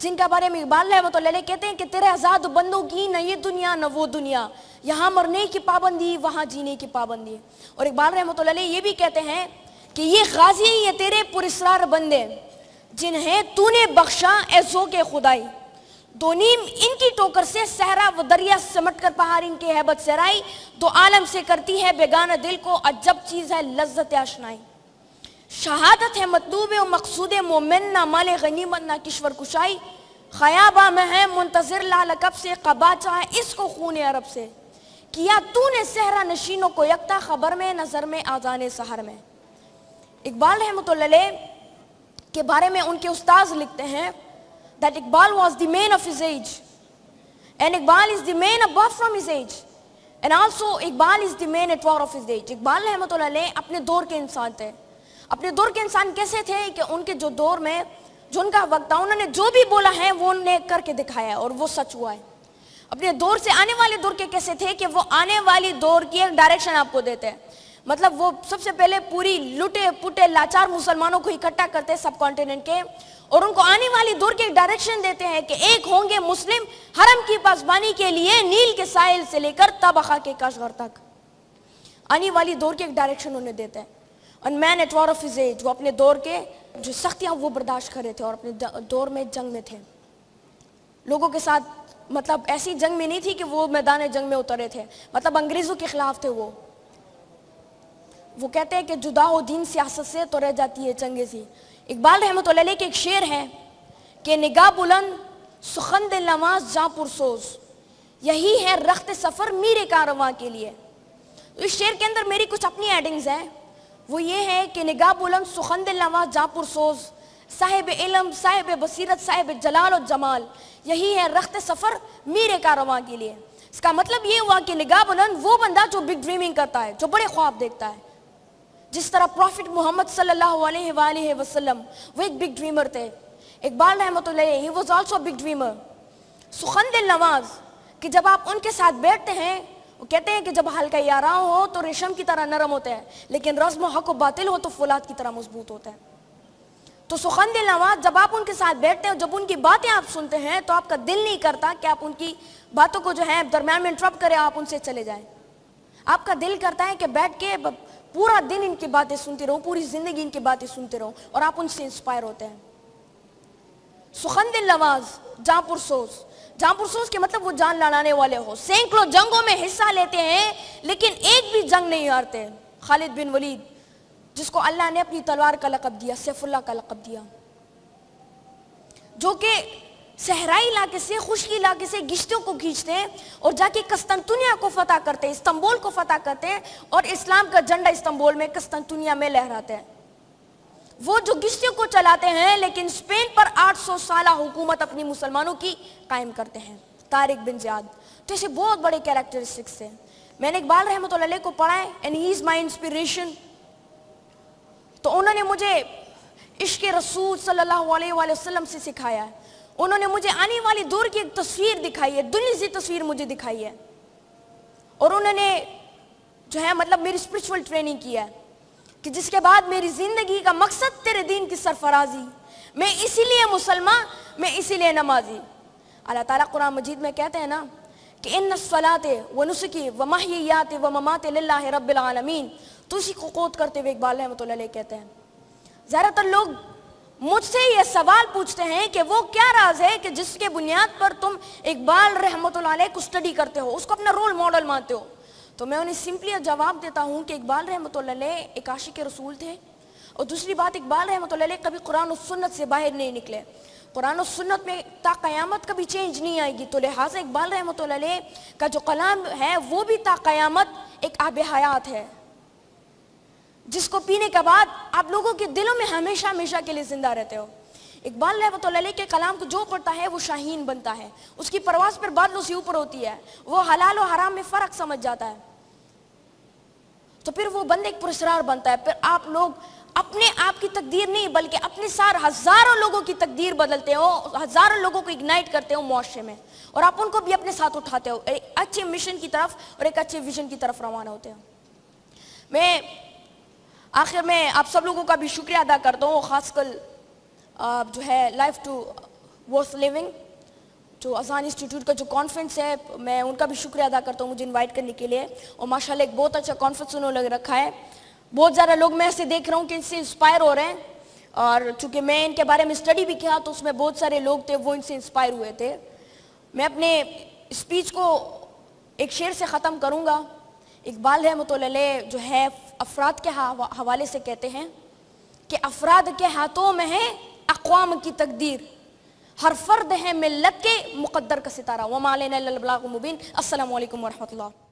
جن کا بارے میں اقبال رحمۃ اللہ علیہ کہتے ہیں کہ تیرے آزاد بندوں کی نہ یہ دنیا نہ وہ دنیا، یہاں مرنے کی پابندی وہاں جینے کی پابندی. اور اقبال رحمۃ اللہ علیہ یہ بھی کہتے ہیں کہ یہ غازی یہ تیرے پراسرار بندے جنہیں تو نے بخشا اے ذوق خدائی، دو نیم ان کی ٹوکر سے صحرا و دریا سمٹ کر پہاڑ ان کی ہیبت سرائی، دو عالم سے کرتی ہے بیگانہ دل کو عجب چیز ہے لذت آشنائی. شہادت ہے مطلوب و مقصود مومن، نہ مال غنیمت نہ کشور کشائی، خیابہ میں ہے منتظر لالکب سے قبا چاہے اس کو خون عرب سے، کیا تو نے صحرا نشینوں کو یکتا خبر میں نظر میں آذان سحر میں. اقبال رحمۃ اللہ علیہ کے بارے میں ان کے استاذ لکھتے ہیں that Iqbal was the man of his age and Iqbal is the man above from his age and also Iqbal is the man at war of his age. Iqbal رحمۃ اللہ علیہ اپنے دور کے انسان تھے. اپنے دور کے انسان کیسے تھے کہ ان کے جو دور میں جو ان کا وقت تھا انہوں نے جو بھی بولا ہے وہ انہوں نے کر کے دکھایا ہے اور وہ سچ ہوا ہے. اپنے دور سے آنے والے دور کے کیسے تھے کہ وہ آنے والی دور کی ایک ڈائریکشن آپ کو دیتے ہیں. مطلب وہ سب سے پہلے پوری لٹے پٹے لاچار مسلمانوں کو اکٹھا کرتے سب کانٹیننٹ کے اور ان کو آنے والی دور کی ایک ڈائریکشن دیتے ہیں کہ ایک ہوں گے مسلم حرم کی پاسبانی کے لیے نیل کے ساحل سے لے کر تبخا کے کاشغر تک. آنے والی دور کی ایک ڈائریکشن انہیں دیتے ہیں. And man at war of his age، وہ اپنے دور کے جو سختیاں وہ برداشت کر رہے تھے اور اپنے دور میں جنگ میں تھے لوگوں کے ساتھ. مطلب ایسی جنگ میں نہیں تھی کہ وہ میدان جنگ میں اترے تھے، مطلب انگریزوں کے خلاف تھے. وہ کہتے ہیں کہ جدا ہو دین سیاست سے تو رہ جاتی ہے چنگیزی. اقبال رحمۃ اللہ علیہ کے ایک شعر ہے کہ نگاہ بلند سخن دل نواز جاں پرسوز، یہی ہے رخت سفر میرے کارواں کے لیے. اس شعر کے اندر میری کچھ اپنی ایڈنگز ہیں. وہ یہ ہے کہ نگاہ بلند سخن دل نواز جاں پرسوز، صاحب علم صاحب بصیرت صاحب جلال و جمال، یہی ہے رخت سفر میرے کارواں کے لیے. اس کا مطلب یہ ہوا کہ نگاہ بلند وہ بندہ جو بگ ڈریمنگ کرتا ہے، جو بڑے خواب دیکھتا ہے. جس طرح پروفٹ محمد صلی اللہ علیہ وآلہ وسلم وہ ایک بگ ڈریمر تھے. اقبال رحمۃ اللہ علیہ he was also a big dreamer. سخن دل نواز کہ جب آپ ان کے ساتھ بیٹھتے ہیں وہ کہتے ہیں کہ جب حلقہ یاراں ہو تو ریشم کی طرح نرم ہوتا ہے، لیکن رزم و حق و باطل ہو تو فولاد کی طرح مضبوط ہوتا ہے. تو سخن دل نواز جب آپ ان کے ساتھ بیٹھتے ہیں جب ان کی باتیں آپ سنتے ہیں تو آپ کا دل نہیں کرتا کہ آپ ان کی باتوں کو جو ہے درمیان میں انٹرپٹ کریں، آپ ان سے چلے جائیں. آپ کا دل کرتا ہے کہ بیٹھ کے پورا دن ان کی باتیں سنتے رہو، پوری زندگی ان کی باتیں سنتے رہو اور آپ ان سے انسپائر ہوتے ہیں. سخن دل نواز جاں پرسوز، جاں پرسوز کے مطلب وہ جان لڑانے والے ہو. سینکڑوں جنگوں میں حصہ لیتے ہیں لیکن ایک بھی جنگ نہیں ہارتے. خالد بن ولید جس کو اللہ نے اپنی تلوار کا لقب دیا، سیف اللہ کا لقب دیا، جو کہ صحرائی علاقے سے خشکی علاقے سے گشتوں کو کھینچتے ہیں اور جا کے قسطنطنیہ کو فتح کرتے ہیں، استنبول کو فتح کرتے ہیں اور اسلام کا جھنڈا استنبول میں قسطنطنیہ میں لہراتے ہیں. وہ جو گشتوں کو چلاتے ہیں لیکن اسپین پر 800 سالہ حکومت اپنی مسلمانوں کی قائم کرتے ہیں. طارق بن زیاد تو ایسے بہت بڑے کیریکٹرسٹکس ہیں. میں نے اقبال رحمۃ اللہ علیہ کو پڑھا ہے and he is my inspiration. تو انہوں نے مجھے عشق رسول صلی اللہ علیہ وآلہ وسلم سے سکھایا ہے. انہوں نے مجھے آنے والی دور کی ایک تصویر دکھائی ہے، دنیا سی تصویر مجھے دکھائی ہے. اور انہوں نے جو ہے مطلب میری اسپرچول ٹریننگ کی ہے کہ جس کے بعد میری زندگی کا مقصد تیرے دین کی سرفرازی، میں اسی لیے مسلمان، میں اسی لیے نمازی. اللہ تعالیٰ قرآن مجید میں کہتے ہیں نا کہ ان الصلاۃ ونسکی ومحییات وممات للہ رب العالمین. تو اسی کو قوت کرتے ہوئے اقبال رحمۃ اللہ علیہ کہتے ہیں زیادہ تر لوگ مجھ سے یہ سوال پوچھتے ہیں کہ وہ کیا راز ہے کہ جس کے بنیاد پر تم اقبال رحمۃ اللہ علیہ کو اسٹڈی کرتے ہو، اس کو اپنا رول ماڈل مانتے ہو. تو میں انہیں سمپلی جواب دیتا ہوں کہ اقبال رحمۃ اللہ علیہ ایک عاشق رسول تھے. اور دوسری بات، اقبال رحمۃ اللہ علیہ کبھی قرآن و سنت سے باہر نہیں نکلے. قرآن و سنت میں تا قیامت کبھی چینج نہیں آئے گی. تو لہٰذا اقبال رحمۃ اللہ علیہ کا جو کلام ہے وہ بھی تا قیامت ایک آب حیات ہے جس کو پینے کے بعد آپ لوگوں کے دلوں میں ہمیشہ ہمیشہ کے لیے زندہ رہتے ہو. اقبال رحمۃ اللہ علیہ کے کلام کو جو پڑھتا ہے وہ شاہین بنتا ہے، اس کی پرواز پر بادلوں سے اوپر ہوتی ہے، وہ حلال و حرام میں فرق سمجھ جاتا ہے. تو پھر وہ بندے ایک پراسرار بنتا ہے. پھر آپ لوگ اپنے آپ کی تقدیر نہیں بلکہ اپنے ساتھ ہزاروں لوگوں کی تقدیر بدلتے ہو، ہزاروں لوگوں کو اگنائٹ کرتے ہو معاشرے میں اور آپ ان کو بھی اپنے ساتھ اٹھاتے ہو، ایک اچھے مشن کی طرف اور ایک اچھے ویژن کی طرف روانہ ہوتے ہو. میں آخر میں آپ سب لوگوں کا بھی شکریہ ادا کرتا ہوں، خاص کر جو ہے لائف ٹو worth living. جو اذان انسٹیٹیوٹ کا جو کانفرنس ہے میں ان کا بھی شکریہ ادا کرتا ہوں مجھے انوائٹ کرنے کے لیے, اور ماشاءاللہ ایک بہت اچھا کانفرنس انہوں نے رکھا ہے. بہت زیادہ لوگ میں ایسے دیکھ رہا ہوں کہ ان سے انسپائر ہو رہے ہیں, اور چونکہ میں ان کے بارے میں اسٹڈی بھی کیا تو اس میں بہت سارے لوگ تھے وہ ان سے انسپائر ہوئے تھے. میں اپنے اسپیچ کو ایک شعر سے ختم کروں گا. اقبال رحمۃ اللہ علیہ جو ہے افراد کے حوالے سے کہتے ہیں کہ افراد کے ہاتھوں میں ہے اقوام کی تقدیر, ہر فرد ہے ملت کے مقدر کا ستارہ. وما علینا الا البلاغ المبین. السلام علیکم ورحمۃ اللہ.